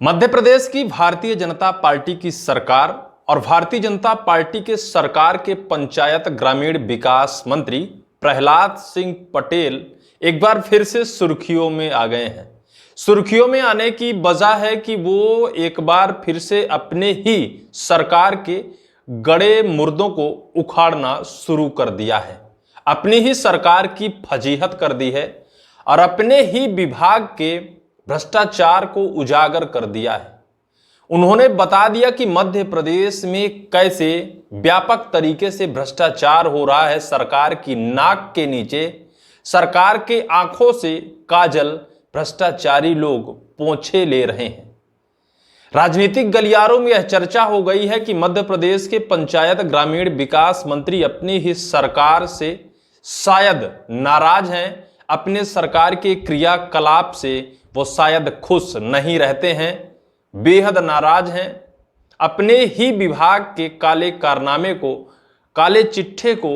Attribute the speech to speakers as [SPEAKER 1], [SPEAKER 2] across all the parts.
[SPEAKER 1] मध्य प्रदेश की भारतीय जनता पार्टी की सरकार और भारतीय जनता पार्टी के सरकार के पंचायत ग्रामीण विकास मंत्री प्रहलाद सिंह पटेल एक बार फिर से सुर्खियों में आ गए हैं। सुर्खियों में आने की वजह है कि वो एक बार फिर से अपने ही सरकार के गड़े मुर्दों को उखाड़ना शुरू कर दिया है, अपनी ही सरकार की फजीहत कर दी है और अपने ही विभाग के भ्रष्टाचार को उजागर कर दिया है। उन्होंने बता दिया कि मध्य प्रदेश में कैसे व्यापक तरीके से भ्रष्टाचार हो रहा है। सरकार की नाक के नीचे, सरकार के आंखों से काजल भ्रष्टाचारी लोग पोंछे ले रहे हैं। राजनीतिक गलियारों में यह चर्चा हो गई है कि मध्य प्रदेश के पंचायत ग्रामीण विकास मंत्री अपनी ही सरकार से शायद नाराज हैं, अपने सरकार के क्रियाकलाप से वो शायद खुश नहीं रहते हैं, बेहद नाराज हैं। अपने ही विभाग के काले कारनामे को, काले चिट्ठे को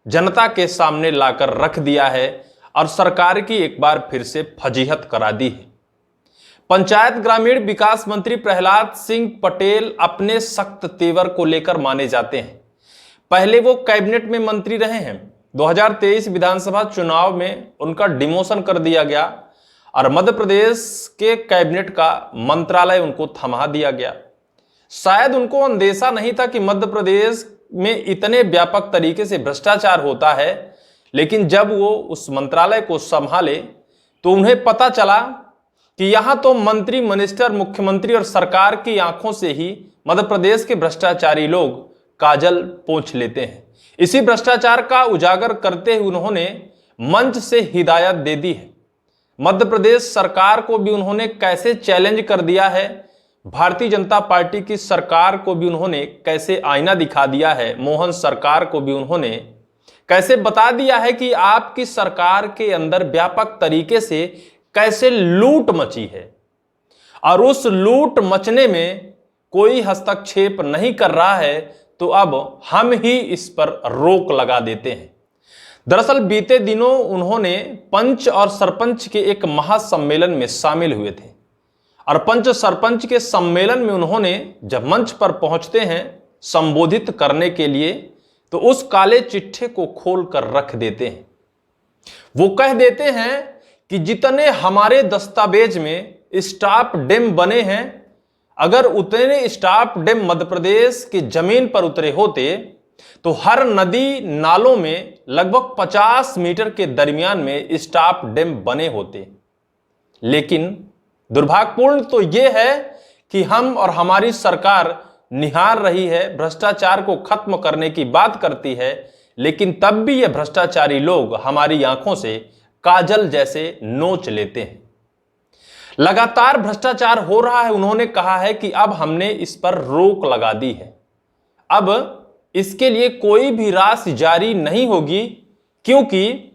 [SPEAKER 1] जनता के सामने लाकर रख दिया है और सरकार की एक बार फिर से फजीहत करा दी है। पंचायत ग्रामीण विकास मंत्री प्रहलाद सिंह पटेल अपने सख्त तेवर को लेकर माने जाते हैं। पहले वो कैबिनेट में मंत्री रहे हैं। 2023 विधानसभा चुनाव में उनका डिमोशन कर दिया गया और मध्य प्रदेश के कैबिनेट का मंत्रालय उनको थमा दिया गया। शायद उनको अंदेशा नहीं था कि मध्य प्रदेश में इतने व्यापक तरीके से भ्रष्टाचार होता है, लेकिन जब वो उस मंत्रालय को संभाले तो उन्हें पता चला कि यहां तो मंत्री, मिनिस्टर, मुख्यमंत्री और सरकार की आंखों से ही मध्य प्रदेश के भ्रष्टाचारी लोग काजल पोंछ लेते हैं। इसी भ्रष्टाचार का उजागर करते हुए उन्होंने मंच से हिदायत दे दी है। मध्य प्रदेश सरकार को भी उन्होंने कैसे चैलेंज कर दिया है, भारतीय जनता पार्टी की सरकार को भी उन्होंने कैसे आईना दिखा दिया है, मोहन सरकार को भी उन्होंने कैसे बता दिया है कि आपकी सरकार के अंदर व्यापक तरीके से कैसे लूट मची है और उस लूट मचने में कोई हस्तक्षेप नहीं कर रहा है, तो अब हम ही इस पर रोक लगा देते हैं। दरअसल बीते दिनों उन्होंने पंच और सरपंच के एक महासम्मेलन में शामिल हुए थे और पंच सरपंच के सम्मेलन में उन्होंने जब मंच पर पहुंचते हैं संबोधित करने के लिए, तो उस काले चिट्ठे को खोल कर रख देते हैं। वो कह देते हैं कि जितने हमारे दस्तावेज में स्टॉप डैम बने हैं, अगर उतने स्टॉप डैम मध्य प्रदेश की जमीन पर उतरे होते तो हर नदी नालों में लगभग 50 मीटर के दरमियान में स्टॉप डैम बने होते। लेकिन दुर्भाग्यपूर्ण तो यह है कि हम और हमारी सरकार निहार रही है, भ्रष्टाचार को खत्म करने की बात करती है, लेकिन तब भी ये भ्रष्टाचारी लोग हमारी आंखों से काजल जैसे नोच लेते हैं। लगातार भ्रष्टाचार हो रहा है। उन्होंने कहा है कि अब हमने इस पर रोक लगा दी है, अब इसके लिए कोई भी राशि जारी नहीं होगी, क्योंकि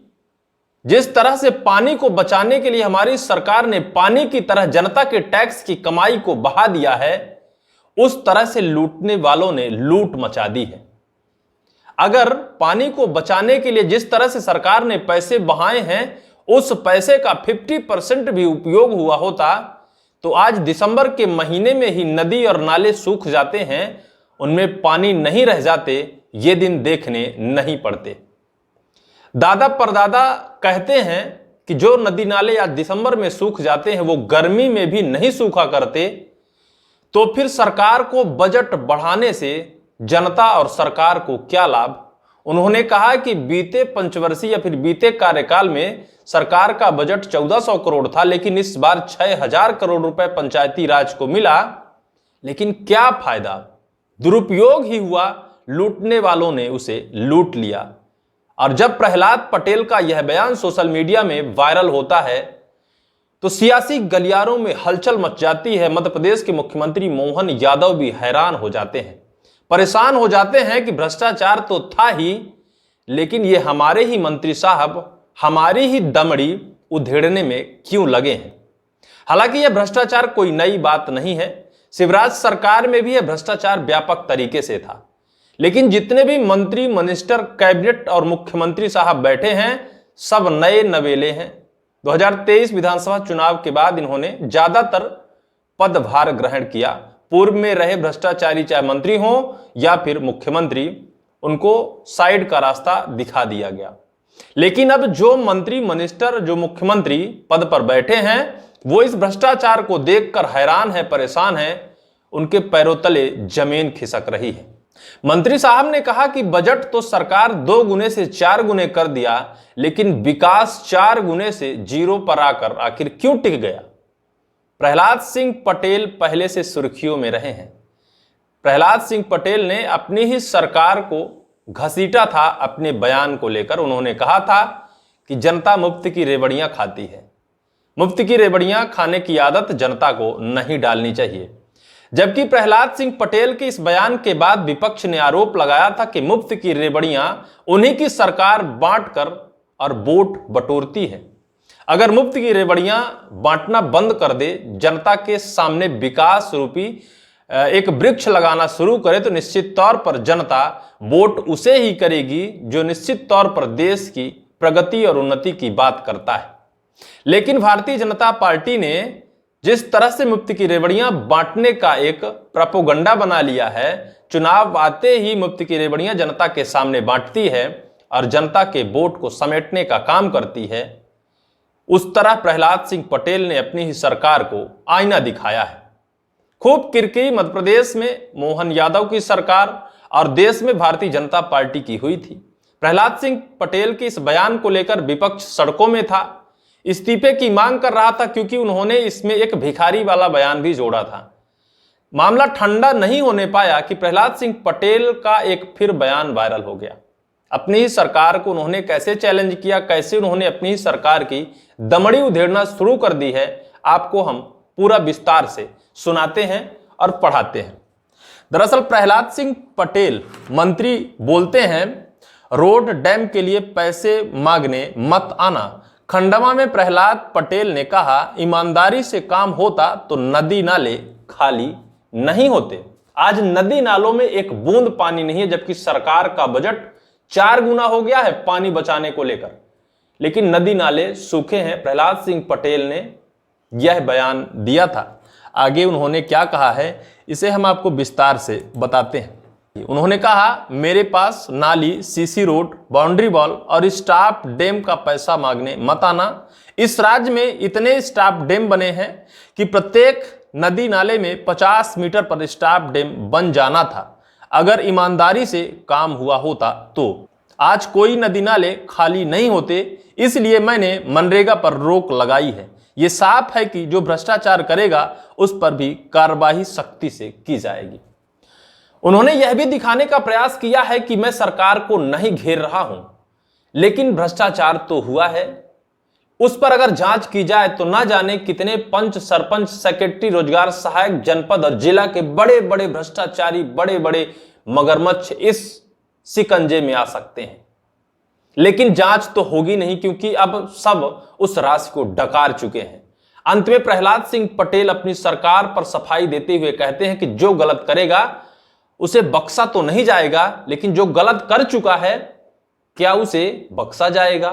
[SPEAKER 1] जिस तरह से पानी को बचाने के लिए हमारी सरकार ने पानी की तरह जनता के टैक्स की कमाई को बहा दिया है, उस तरह से लूटने वालों ने लूट मचा दी है। अगर पानी को बचाने के लिए जिस तरह से सरकार ने पैसे बहाए हैं, उस पैसे का 50% भी उपयोग हुआ होता तो आज दिसंबर के महीने में ही नदी और नाले सूख जाते हैं, उनमें पानी नहीं रह जाते, ये दिन देखने नहीं पड़ते। दादा परदादा कहते हैं कि जो नदी नाले आज दिसंबर में सूख जाते हैं वो गर्मी में भी नहीं सूखा करते, तो फिर सरकार को बजट बढ़ाने से जनता और सरकार को क्या लाभ। उन्होंने कहा कि बीते पंचवर्षीय या फिर बीते कार्यकाल में सरकार का बजट 1400 करोड़ था, लेकिन इस बार 6000 करोड़ रुपए पंचायती राज को मिला, लेकिन क्या फायदा, दुरुपयोग ही हुआ, लूटने वालों ने उसे लूट लिया। और जब प्रहलाद पटेल का यह बयान सोशल मीडिया में वायरल होता है तो सियासी गलियारों में हलचल मच जाती है। मध्य प्रदेश के मुख्यमंत्री मोहन यादव भी हैरान हो जाते हैं, परेशान हो जाते हैं कि भ्रष्टाचार तो था ही, लेकिन ये हमारे ही मंत्री साहब हमारी ही दमड़ी उधेड़ने में क्यों लगे हैं। हालांकि यह भ्रष्टाचार कोई नई बात नहीं है, शिवराज सरकार में भी यह भ्रष्टाचार व्यापक तरीके से था, लेकिन जितने भी मंत्री, मिनिस्टर, कैबिनेट और मुख्यमंत्री साहब बैठे हैं सब नए नवेले हैं। 2023 विधानसभा चुनाव के बाद इन्होंने ज्यादातर पदभार ग्रहण किया। पूर्व में रहे भ्रष्टाचारी चाहे मंत्री हो या फिर मुख्यमंत्री, उनको साइड का रास्ता दिखा दिया गया। लेकिन अब जो मंत्री मिनिस्टर, जो मुख्यमंत्री पद पर बैठे हैं, वो इस भ्रष्टाचार को देखकर हैरान है, परेशान है। उनके पैरों तले जमीन खिसक रही है। मंत्री साहब ने कहा कि बजट तो सरकार 2 गुने से 4 गुने कर दिया, लेकिन विकास 4 गुने से 0 पर आकर आखिर क्यों टिक गया। प्रहलाद सिंह पटेल पहले से सुर्खियों में रहे हैं। प्रहलाद सिंह पटेल ने अपनी ही सरकार को घसीटा था अपने बयान को लेकर। उन्होंने कहा था कि जनता मुफ्त की रेवड़ियां खाती है, मुफ्त की रेवड़ियां खाने की आदत जनता को नहीं डालनी चाहिए। जबकि प्रहलाद सिंह पटेल के इस बयान के बाद विपक्ष ने आरोप लगाया था कि मुफ्त की रेवड़ियां उन्हीं की सरकार बांटकर और वोट बटोरती है। अगर मुफ्त की रेवड़ियां बांटना बंद कर दे, जनता के सामने विकास रूपी एक वृक्ष लगाना शुरू करे, तो निश्चित तौर पर जनता वोट उसे ही करेगी जो निश्चित तौर पर देश की प्रगति और उन्नति की बात करता है। लेकिन भारतीय जनता पार्टी ने जिस तरह से मुफ्त की रेवड़ियां बांटने का एक प्रोपेगेंडा बना लिया है, चुनाव आते ही मुफ्त की रेवड़ियां जनता के सामने बांटती है और जनता के वोट को समेटने का काम करती है, उस तरह प्रहलाद सिंह पटेल ने अपनी ही सरकार को आईना दिखाया है। खूब किरकिरी मध्य प्रदेश में मोहन यादव की सरकार और देश में भारतीय जनता पार्टी की हुई थी। प्रहलाद सिंह पटेल के इस बयान को लेकर विपक्ष सड़कों में था, इस्तीफे की मांग कर रहा था, क्योंकि उन्होंने इसमें एक भिखारी वाला बयान भी जोड़ा था। मामला ठंडा नहीं होने पाया कि प्रहलाद सिंह पटेल का एक फिर बयान वायरल हो गया। अपनी ही सरकार को उन्होंने कैसे चैलेंज किया, कैसे उन्होंने अपनी ही सरकार की दमड़ी उधेड़ना शुरू कर दी है, आपको हम पूरा विस्तार से सुनाते हैं और पढ़ाते हैं। दरअसल प्रहलाद सिंह पटेल मंत्री बोलते हैं, रोड डैम के लिए पैसे मांगने मत आना। खंडवा में प्रहलाद पटेल ने कहा, ईमानदारी से काम होता तो नदी नाले खाली नहीं होते। आज नदी नालों में एक बूंद पानी नहीं है, जबकि सरकार का बजट 4 गुना हो गया है पानी बचाने को लेकर, लेकिन नदी नाले सूखे हैं। प्रहलाद सिंह पटेल ने यह बयान दिया था। आगे उन्होंने क्या कहा है, इसे हम आपको विस्तार से बताते हैं। उन्होंने कहा, मेरे पास नाली, सीसी रोड, बाउंड्री वॉल और स्टाफ डैम का पैसा मांगने मत आना। इस राज्य में इतने स्टाफ डैम बने हैं कि प्रत्येक नदी नाले में 50 मीटर पर स्टाफ डैम बन जाना था। अगर ईमानदारी से काम हुआ होता तो आज कोई नदी नाले खाली नहीं होते। इसलिए मैंने मनरेगा पर रोक लगाई है। ये साफ है कि जो भ्रष्टाचार करेगा उस पर भी कार्रवाई सख्ती से की जाएगी। उन्होंने यह भी दिखाने का प्रयास किया है कि मैं सरकार को नहीं घेर रहा हूं, लेकिन भ्रष्टाचार तो हुआ है, उस पर अगर जांच की जाए तो ना जाने कितने पंच, सरपंच, सेक्रेटरी, रोजगार सहायक, जनपद और जिला के बड़े बड़े भ्रष्टाचारी, बड़े बड़े मगरमच्छ इस शिकंजे में आ सकते हैं। लेकिन जांच तो होगी नहीं, क्योंकि अब सब उस राशि को डकार चुके हैं। अंत में प्रहलाद सिंह पटेल अपनी सरकार पर सफाई देते हुए कहते हैं कि जो गलत करेगा उसे बख्शा तो नहीं जाएगा, लेकिन जो गलत कर चुका है क्या उसे बख्शा जाएगा।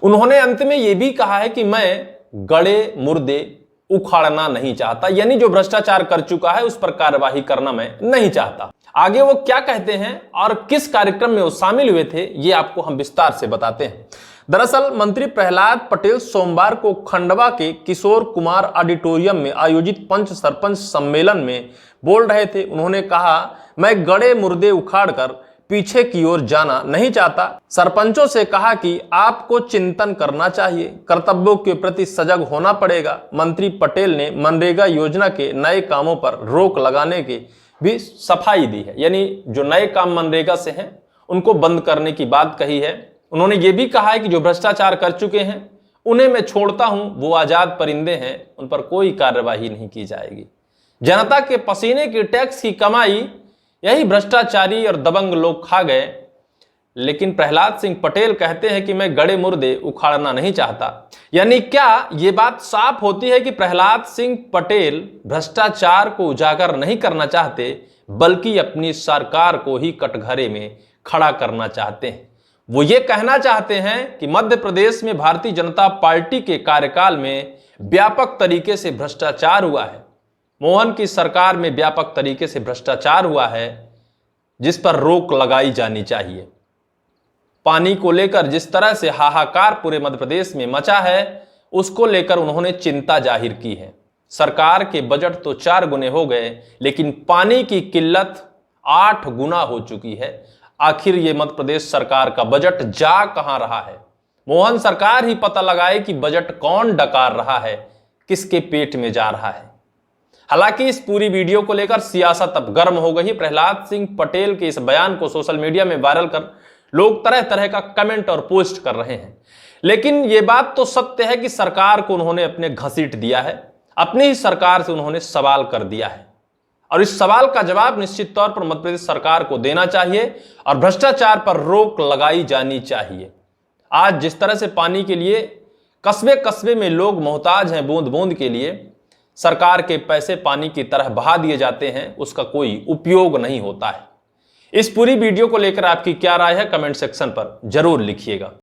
[SPEAKER 1] उन्होंने अंत में यह भी कहा है कि मैं गड़े मुर्दे उखाड़ना नहीं चाहता, यानी जो भ्रष्टाचार कर चुका है उस पर कार्यवाही करना मैं नहीं चाहता। आगे वो क्या कहते हैं और किस कार्यक्रम में वो शामिल हुए थे, ये आपको हम विस्तार से बताते हैं। दरअसल मंत्री प्रहलाद पटेल सोमवार को खंडवा के किशोर कुमार ऑडिटोरियम में आयोजित पंच सरपंच सम्मेलन में बोल रहे थे। उन्होंने कहा, मैं गड़े मुर्दे उखाड़कर पीछे की ओर जाना नहीं चाहता। सरपंचों से कहा कि आपको चिंतन करना चाहिए, कर्तव्यों के प्रति सजग होना पड़ेगा। मंत्री पटेल ने मनरेगा योजना के नए कामों पर रोक लगाने की भी सफाई दी है, यानी जो नए काम मनरेगा से हैं उनको बंद करने की बात कही है। उन्होंने ये भी कहा है कि जो भ्रष्टाचार कर चुके हैं उन्हें मैं छोड़ता हूं, वो आजाद परिंदे हैं, उन पर कोई कार्यवाही नहीं की जाएगी। जनता के पसीने की टैक्स की कमाई यही भ्रष्टाचारी और दबंग लोग खा गए। लेकिन प्रहलाद सिंह पटेल कहते हैं कि मैं गड़े मुर्दे उखाड़ना नहीं चाहता। यानी क्या ये बात साफ होती है कि प्रहलाद सिंह पटेल भ्रष्टाचार को उजागर नहीं करना चाहते, बल्कि अपनी सरकार को ही कटघरे में खड़ा करना चाहते हैं। वो ये कहना चाहते हैं कि मध्य प्रदेश में भारतीय जनता पार्टी के कार्यकाल में व्यापक तरीके से भ्रष्टाचार हुआ है। मोहन की सरकार में व्यापक तरीके से भ्रष्टाचार हुआ है, जिस पर रोक लगाई जानी चाहिए। पानी को लेकर जिस तरह से हाहाकार पूरे मध्य प्रदेश में मचा है, उसको लेकर उन्होंने चिंता जाहिर की है। सरकार के बजट तो 4 गुने हो गए, लेकिन पानी की किल्लत 8 गुना हो चुकी है। आखिर ये मध्य प्रदेश सरकार का बजट जा कहां रहा है? मोहन सरकार ही पता लगाए कि बजट कौन डकार रहा है, किसके पेट में जा रहा है। हालांकि इस पूरी वीडियो को लेकर सियासत अब गर्म हो गई। प्रहलाद सिंह पटेल के इस बयान को सोशल मीडिया में वायरल कर लोग तरह तरह का कमेंट और पोस्ट कर रहे हैं। लेकिन यह बात तो सत्य है कि सरकार को उन्होंने अपने घसीट दिया है, अपनी ही सरकार से उन्होंने सवाल कर दिया है, और इस सवाल का जवाब निश्चित तौर पर मध्य प्रदेश सरकार को देना चाहिए और भ्रष्टाचार पर रोक लगाई जानी चाहिए। आज जिस तरह से पानी के लिए कस्बे कस्बे में लोग मोहताज हैं, बूंद बूंद के लिए सरकार के पैसे पानी की तरह बहा दिए जाते हैं, उसका कोई उपयोग नहीं होता है। इस पूरी वीडियो को लेकर आपकी क्या राय है, कमेंट सेक्शन पर जरूर लिखिएगा।